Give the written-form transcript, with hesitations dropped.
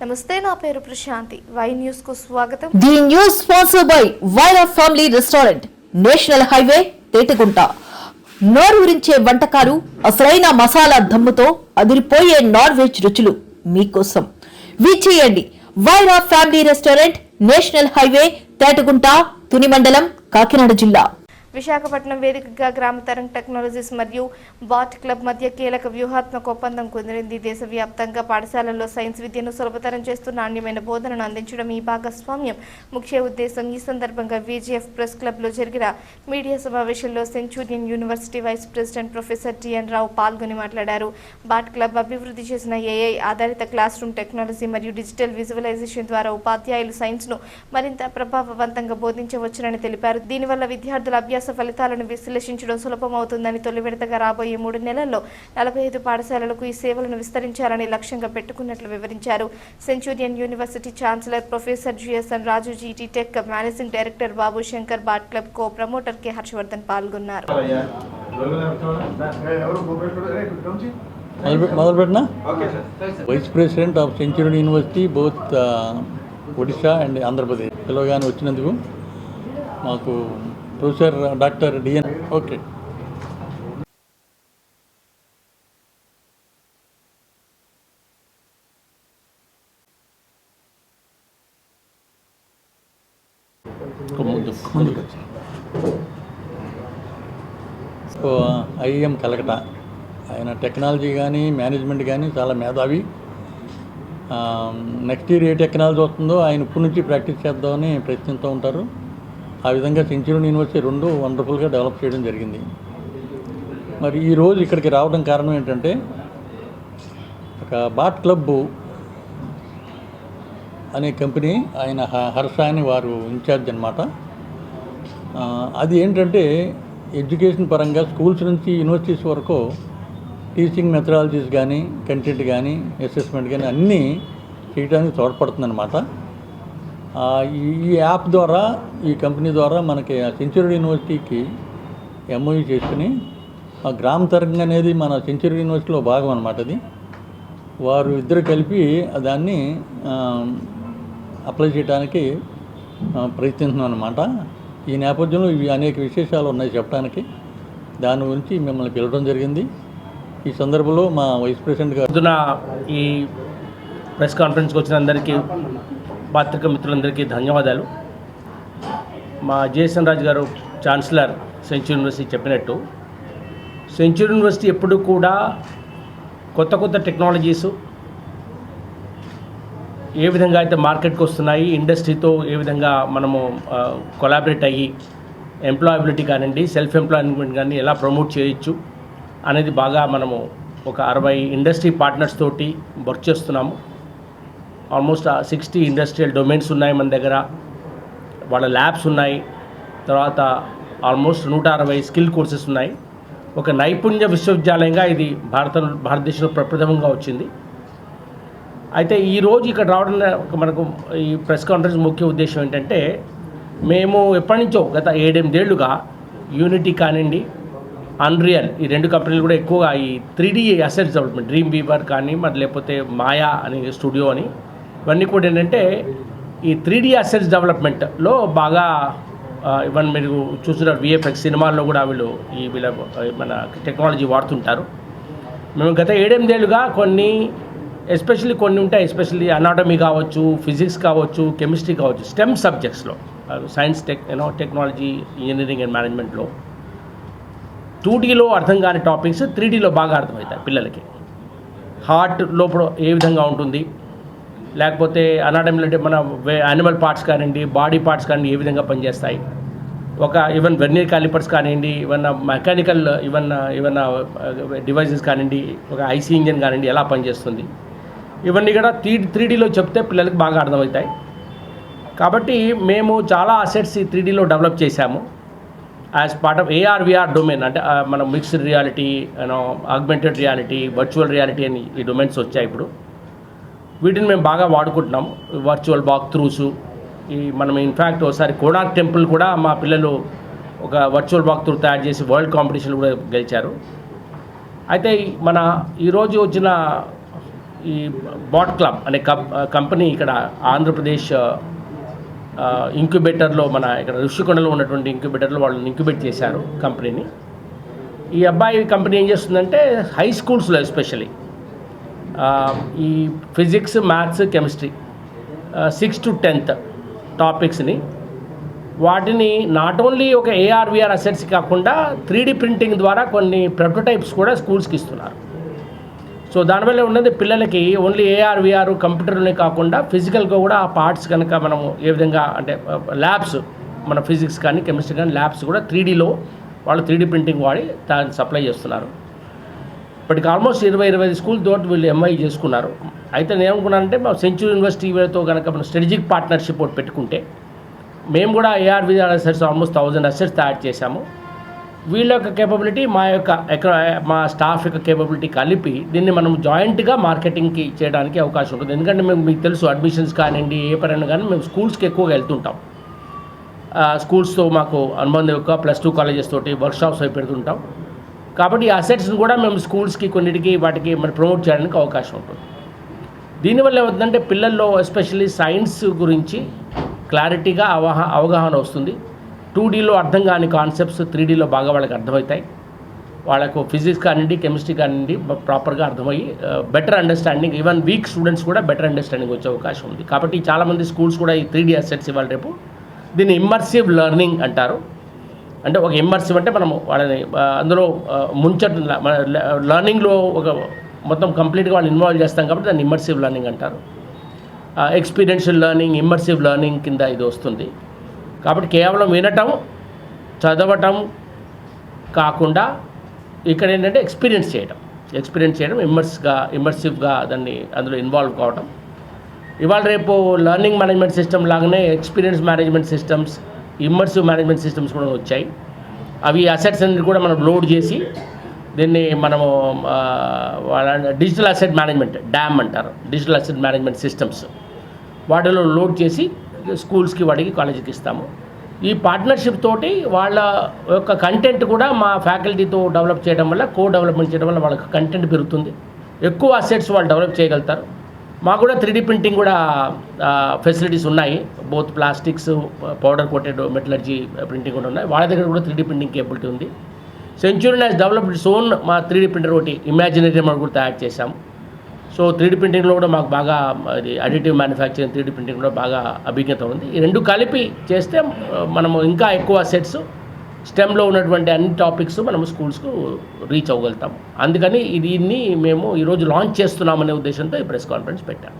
నమస్తే, నా పేరు ప్రశాంతి. వై న్యూస్ కు స్వాగతం. The news sponsored by Vaira family restaurant, national highway, Tetagunta. నోరూరించే వంటకాలు, అసలైన మసాలా దమ్ముతో అదిరిపోయే నాన్ వెజ్ రుచులు మీకోసం. విచ్చేయండి Vaira family restaurant, national highway, Tetagunta, Tuni మండలం, కాకినాడ జిల్లా. విశాఖపట్నం వేదికగా గ్రామ తరంగ్ టెక్నాలజీస్ మరియు బాట్ క్లబ్ మధ్య కీలక వ్యూహాత్మక ఒప్పందం కుదిరింది. దేశవ్యాప్తంగా పాఠశాలల్లో సైన్స్ విద్యను సులభతరం చేస్తూ నాణ్యమైన బోధనను అందించడం ఈ భాగస్వామ్యం ముఖ్య ఉద్దేశం. ఈ సందర్భంగా విజిఎఫ్ ప్రెస్ క్లబ్లో జరిగిన మీడియా సమావేశంలో Centurion University vice president professor TN Rao పాల్గొని మాట్లాడారు. బాట్ క్లబ్ అభివృద్ధి చేసిన ఏఐ ఆధారిత క్లాస్ రూమ్ టెక్నాలజీ మరియు డిజిటల్ విజువలైజేషన్ ద్వారా ఉపాధ్యాయులు సైన్స్ను మరింత ప్రభావవంతంగా బోధించవచ్చునని తెలిపారు. దీనివల్ల విద్యార్థుల అభ్యాస ఫలితాలను విశ్లేషించడం సులభమవుతుందని, తొలి విడతగా రాబోయే 3 నెలల్లో 45 పాఠశాలలకు ఈ సేవలను విస్తరించాలని లక్ష్యంగా పెట్టుకున్నట్లు వివరించారు. Centurion University chancellor professor GSN Raju, GT tech managing director Babu Shankar, Bot Club co promoter K Harshavardhan పాల్గొన్నారు. Vice president of Centurion University both Odisha and Andhra Pradesh పిలవగానే వచ్చినందుకు మాకు ప్రొఫెసర్ డాక్టర్ డిఎన్ ఓకే ఐఎం కలకటా. ఆయన టెక్నాలజీ కానీ మేనేజ్మెంట్ కానీ చాలా మేధావి. నెక్స్ట్ ఇయర్ ఏ టెక్నాలజీ వస్తుందో ఆయన ఇప్పటి నుంచి ప్రాక్టీస్ చేద్దామని ప్రయత్నిస్తూ ఉంటారు. ఆ విధంగా సెంచూరియన్ యూనివర్సిటీ 2 వండర్ఫుల్గా డెవలప్ చేయడం జరిగింది. మరి ఈరోజు ఇక్కడికి రావడం కారణం ఏంటంటే, ఒక బాట్ క్లబ్ అనే కంపెనీ, ఆయన హర్ష అని వారు ఇన్ఛార్జ్ అనమాట. అది ఏంటంటే ఎడ్యుకేషన్ పరంగా స్కూల్స్ నుంచి యూనివర్సిటీస్ వరకు టీచింగ్ మెథడాలజీస్ కానీ, కంటెంట్ కానీ, అసెస్మెంట్ కానీ అన్నీ చేయడానికి తోడ్పడుతుందన్నమాట. ఈ యాప్ ద్వారా, ఈ కంపెనీ ద్వారా మనకి సెంచూరియన్ యూనివర్సిటీకి ఎంఓయూ చేసుకుని, ఆ గ్రామ తరంగ్ అనేది మన సెంచూరియన్ యూనివర్సిటీలో భాగం అనమాట. అది వారు ఇద్దరు కలిపి దాన్ని అప్లై చేయడానికి ప్రయత్నిస్తున్నాం అనమాట. ఈ నేపథ్యంలో ఇవి అనేక విశేషాలు ఉన్నాయి చెప్పడానికి. దాని గురించి మిమ్మల్ని పిలవడం జరిగింది. ఈ సందర్భంలో మా వైస్ ప్రెసిడెంట్ గారు ఈ ప్రెస్ కాన్ఫరెన్స్కి వచ్చిన అందరికీ, పాత్రిక మిత్రులందరికీ ధన్యవాదాలు. మా జిఎస్ఎన్ రాజు గారు ఛాన్సలర్ సెంచూరియన్ యూనివర్సిటీ చెప్పినట్టు, సెంచూరియన్ యూనివర్సిటీ ఎప్పుడు కూడా కొత్త టెక్నాలజీస్ ఏ విధంగా అయితే మార్కెట్కి వస్తున్నాయి, ఇండస్ట్రీతో ఏ విధంగా మనము కొలాబరేట్ అయ్యి ఎంప్లాయబిలిటీ కానివ్వండి, సెల్ఫ్ ఎంప్లాయ్మెంట్ కానీ ఎలా ప్రమోట్ చేయొచ్చు అనేది బాగా మనము ఒక 60 ఇండస్ట్రీ పార్ట్నర్స్ తోటి వర్క్ చేస్తున్నాము. ఆల్మోస్ట్ 60 ఇండస్ట్రియల్ డొమైన్స్ ఉన్నాయి మన దగ్గర, వాళ్ళ ల్యాబ్స్ ఉన్నాయి. తర్వాత ఆల్మోస్ట్ 160 స్కిల్ కోర్సెస్ ఉన్నాయి. ఒక నైపుణ్య విశ్వవిద్యాలయంగా ఇది భారతదేశంలో ప్రప్రథమంగా వచ్చింది. అయితే ఈరోజు ఇక్కడ రావడం మనకు ఈ ప్రెస్ కాన్ఫరెన్స్ ముఖ్య ఉద్దేశం ఏంటంటే, మేము ఎప్పటి నుంచో గత 7-8 ఏళ్లుగా యూనిటీ కానివ్వండి, అన్రియల్, ఈ 2 కంపెనీలు కూడా ఎక్కువగా ఈ 3D assets development, dream Weaver కానీ, మరి లేకపోతే మాయా అని స్టూడియో అని, ఇవన్నీ కూడా ఏంటంటే ఈ 3D అసెట్స్ డెవలప్మెంట్లో బాగా ఇవన్నీ మీరు చూస్తున్నారు. విఎఫ్ఎక్స్ సినిమాల్లో కూడా వీళ్ళ మన టెక్నాలజీ వాడుతుంటారు. మేము గత 7-8 ఏళ్ళుగా ఎస్పెషల్లీ కొన్ని ఉంటాయి, ఎస్పెషల్లీ అనాటమీ కావచ్చు, ఫిజిక్స్ కావచ్చు, కెమిస్ట్రీ కావచ్చు, స్టెమ్ సబ్జెక్ట్స్లో, సైన్స్, టెక్నాలజీ, ఇంజనీరింగ్ అండ్ మేనేజ్మెంట్లో 2Dలో అర్థం కాని టాపిక్స్ 3Dలో బాగా అర్థమవుతాయి పిల్లలకి. హార్ట్ లోపల ఏ విధంగా ఉంటుంది, లేకపోతే అనాటమీలో అంటే మన యానిమల్ పార్ట్స్ కానివ్వండి, బాడీ పార్ట్స్ కానివ్వండి ఏ విధంగా పనిచేస్తాయి, ఈవెన్ వెర్నియర్ కాలిపర్స్ కానివ్వండి, మెకానికల్ ఈవెన్ డివైజెస్ కానివ్వండి, ఒక ఐసీ ఇంజన్ కానివ్వండి ఎలా పనిచేస్తుంది, ఇవన్నీ కూడా 3Dలో చెప్తే పిల్లలకి బాగా అర్థమవుతాయి. కాబట్టి మేము చాలా అసెట్స్ ఈ 3Dలో డెవలప్ చేశాము as part of AR/VR domain. అంటే మనం mixed reality, augmented reality, virtual reality అని ఈ డొమైన్స్ వచ్చాయి ఇప్పుడు. వీటిని మేము బాగా వాడుకుంటున్నాము. వర్చువల్ వాక్ త్రూస్, మనం ఇన్ఫ్యాక్ట్ ఒకసారి కోణార్క్ టెంపుల్ కూడా మా పిల్లలు ఒక వర్చువల్ వాక్ త్రూ తయారు చేసి వరల్డ్ కాంపిటీషన్ కూడా గెలిచారు. అయితే ఈరోజు వచ్చిన ఈ బాట్ క్లబ్ అనే కంపెనీ ఇక్కడ ఆంధ్రప్రదేశ్ ఇంక్యుబేటర్లో మన ఇక్కడ ఋషికొండలో ఉన్నటువంటి ఇంక్యుబేటర్లో వాళ్ళని ఇంక్యుబేట్ చేశారు కంపెనీని. ఈ అబ్బాయి కంపెనీ ఏం చేస్తుందంటే హై స్కూల్స్లో ఎస్పెషలీ ఈ physics, maths, chemistry 6 to 10th టాపిక్స్ని వాటిని నాట్ ఓన్లీ ఒక AR/VR అసెట్స్ కాకుండా 3D ప్రింటింగ్ ద్వారా కొన్ని ప్రోటోటైప్స్ కూడా స్కూల్స్కి ఇస్తున్నారు. సో దానివల్ల ఉన్నది పిల్లలకి ఓన్లీ AR/VR కంప్యూటర్లోనే కాకుండా ఫిజికల్గా కూడా ఆ పార్ట్స్ కనుక మనము ఏ విధంగా అంటే ల్యాబ్స్ మన ఫిజిక్స్ కానీ కెమిస్ట్రీ కానీ ల్యాబ్స్ కూడా 3Dలో వాళ్ళు 3D ప్రింటింగ్ వాడి దాన్ని సప్లై చేస్తున్నారు. ఇప్పటికి ఆల్మోస్ట్ 20-25 స్కూల్ తోటి వీళ్ళు MI చేసుకున్నారు. అయితే నేను ఏమనుకున్నానంటే మా సెంచురీ యూనివర్సిటీ వీళ్ళతో కనుక మనం స్ట్రాటజిక్ పార్ట్నర్షిప్ ఒకటి పెట్టుకుంటే మేము కూడా AR/VR అసెట్స్ ఆల్మోస్ట్ 1000 అసెట్స్ తయారు చేశాము. వీళ్ళ యొక్క కేపబిలిటీ మా స్టాఫ్ యొక్క కేపబిలిటీ కలిపి దీన్ని మనం జాయింట్గా మార్కెటింగ్కి చేయడానికి అవకాశం ఉంటుంది. ఎందుకంటే మీకు తెలుసు అడ్మిషన్స్ కానివ్వండి ఏ పరంగా కానీ మేము స్కూల్స్కి ఎక్కువగా వెళ్తుంటాం. స్కూల్స్తో మాకు అనుబంధం యొక్క +2 కాలేజెస్ తోటి వర్క్షాప్స్ అవి పెడుతుంటాం. కాబట్టి ఈ అసెట్స్ని కూడా మేము స్కూల్స్కి కొన్నిటికి వాటికి మనం ప్రమోట్ చేయడానికి అవకాశం ఉంటుంది. దీనివల్ల ఏమవుతుందంటే పిల్లల్లో ఎస్పెషల్లీ సైన్స్ గురించి క్లారిటీగా అవగాహన వస్తుంది. 2Dలో అర్థం కాని కాన్సెప్ట్స్ 3Dలో బాగా వాళ్ళకి అర్థమవుతాయి. వాళ్ళకు ఫిజిక్స్ కానివ్వండి కెమిస్ట్రీ కానివ్వండి ప్రాపర్గా అర్థమయ్యి better understanding, even week students కూడా బెటర్ అండర్స్టాండింగ్ వచ్చే అవకాశం ఉంది. కాబట్టి చాలామంది స్కూల్స్ కూడా ఈ 3D అసెట్స్ ఇవాళ రేపు దీన్ని ఇమ్మర్సివ్ లెర్నింగ్ అంటారు. అంటే ఒక ఇమ్మర్సివ్ అంటే మనము వాళ్ళని అందులో ముంచట లెర్నింగ్లో ఒక మొత్తం కంప్లీట్గా వాళ్ళు ఇన్వాల్వ్ చేస్తాం కాబట్టి దాన్ని ఇమ్మర్సివ్ లెర్నింగ్ అంటారు. ఎక్స్పీరియన్షియల్ లెర్నింగ్, ఇమ్మర్సివ్ లెర్నింగ్ కింద ఇది వస్తుంది. కాబట్టి కేవలం వినటం చదవటం కాకుండా ఇక్కడ ఏంటంటే ఎక్స్పీరియన్స్ చేయడం ఇమ్మర్సివ్గా దాన్ని అందులో ఇన్వాల్వ్ కావడం. ఇవాళ రేపు లెర్నింగ్ మేనేజ్మెంట్ సిస్టమ్ లాగానే experience management systems, immersive management systems కూడా వచ్చాయి. అవి అసెట్స్ అన్ని కూడా మనం లోడ్ చేసి దీన్ని మనము డిజిటల్ అసెట్ మేనేజ్మెంట్ డ్యామ్ అంటారు, డిజిటల్ అసెట్ మేనేజ్మెంట్ సిస్టమ్స్ వాటిలో లోడ్ చేసి స్కూల్స్కి వాటికి కాలేజీకి ఇస్తాము. ఈ పార్ట్నర్షిప్ తోటి వాళ్ళ యొక్క కంటెంట్ కూడా మా ఫ్యాకల్టీతో డెవలప్ చేయడం వల్ల డెవలప్మెంట్ చేయడం వల్ల వాళ్ళకి కంటెంట్ పెరుగుతుంది. ఎక్కువ అసెట్స్ వాళ్ళు డెవలప్ చేయగలుగుతారు. మాకు కూడా 3D ప్రింటింగ్ కూడా ఫెసిలిటీస్ ఉన్నాయి. Both plastics, powder coated metallurgy printing కూడా ఉన్నాయి. వాళ్ళ దగ్గర కూడా 3D ప్రింటింగ్ కేపబిలిటీ ఉంది. Century has developed its own మా 3D ప్రింటర్ ఒకటి ఇమాజినరీ మనం కూడా తయారు చేశాము. సో 3D ప్రింటింగ్లో కూడా మాకు బాగా అది అడిటివ్ మ్యానుఫ్యాక్చరింగ్ 3D ప్రింటింగ్ కూడా బాగా అభిజ్ఞత ఉంది. ఈ రెండు కలిపి చేస్తే మనము ఇంకా ఎక్కువ సెట్స్ స్టెమ్లో ఉన్నటువంటి అన్ని టాపిక్స్ మనం స్కూల్స్కు రీచ్ అవ్వగలుగుతాము. అందుకని దీన్ని మేము ఈరోజు లాంచ్ చేస్తున్నామనే ఉద్దేశంతో ఈ ప్రెస్ కాన్ఫరెన్స్ పెట్టాము.